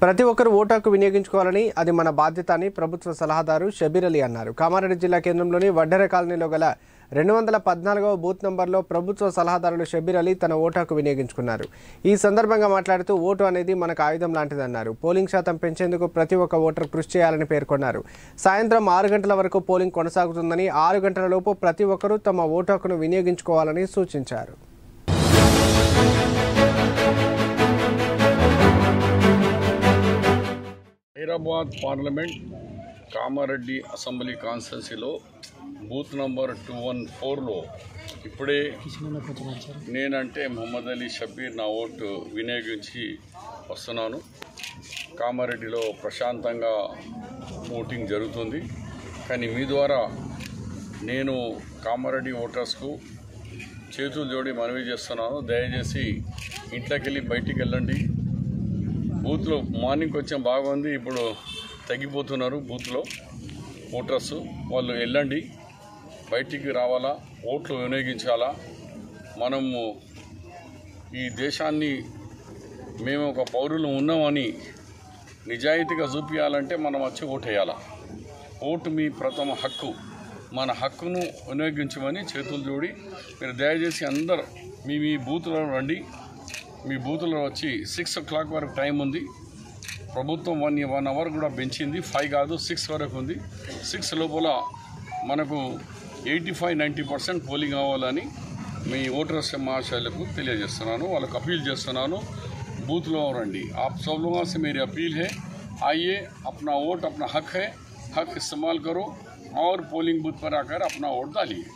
ప్రతి ఒక్కరూ ఓటు హక్కు వినియోగించుకోవాలని అది మన బాధ్యత అని ప్రభుత్వ సలహాదారు షబీర్ అలీ అన్నారు. కామారెడ్డి జిల్లా కేంద్రంలోని వడ్డెర కాలనీలో గల 214వ బూత్ నంబర్లో ప్రభుత్వ సలహాదారులు షబీర్ అలీ తన ఓటు హక్కు వినియోగించుకున్నారు. ఈ సందర్భంగా మాట్లాడుతూ ఓటు అనేది మనకు ఆయుధం లాంటిదన్నారు. పోలింగ్ శాతం పెంచేందుకు ప్రతి ఒక్క ఓటర్ కృషి చేయాలని పేర్కొన్నారు. సాయంత్రం 6 గంటల వరకు పోలింగ్ కొనసాగుతుందని 6 గంటలలోపు ప్రతి ఒక్కరూ తమ ఓటు హక్కును వినియోగించుకోవాలని సూచించారు. హైదరాబాద్ పార్లమెంట్ కామారెడ్డి అసెంబ్లీ కాన్స్టిట్యున్సీలో బూత్ నంబర్ 214లో ఇప్పుడే నేనంటే మొహమ్మద్ అలీ షబీర్ నా ఓటు వినియోగించి వస్తున్నాను. కామారెడ్డిలో ప్రశాంతంగా ఓటింగ్ జరుగుతుంది. కానీ మీ ద్వారా నేను కామారెడ్డి ఓటర్స్కు చేతులు జోడి మనవి చేస్తున్నాను. దయచేసి ఇంట్లోకి వెళ్ళి బయటికి వెళ్ళండి. బూత్లో మార్నింగ్ కొంచెం బాగుంది, ఇప్పుడు తగ్గిపోతున్నారు బూత్లో ఓటర్స్. వాళ్ళు వెళ్ళండి, బయటికి రావాలా, ఓట్లు వినియోగించాలా. మనము ఈ దేశాన్ని మేము ఒక పౌరులు ఉన్నామని నిజాయితీగా చూపించాలంటే మనం వచ్చి ఓటు వేయాలా. ఓటు మీ ప్రథమ హక్కు. మన హక్కును వినియోగించమని చేతులు జోడి మీరు దయచేసి అందరు మీ బూత్లో రండి. మీ బూత్లో వచ్చి 6 o'clock వరకు టైం ఉంది. ప్రభుత్వం 1 hour కూడా పెంచింది. 5 కాదు 6 వరకు ఉంది. 6 లోపల మనకు 85-90% పోలింగ్ అవ్వాలని మీ ఓటర్స్ మహాశయులకు తెలియజేస్తున్నాను, వాళ్ళకు अपील చేస్తున్నాను. బూత్లో రండి. आप सब लोगों से मेरी अपील है, आइए, अपना वोट अपना हक है, हक इस्तेमाल करो और पोलिंग बूथ पर आकर अपना वोट डालिए।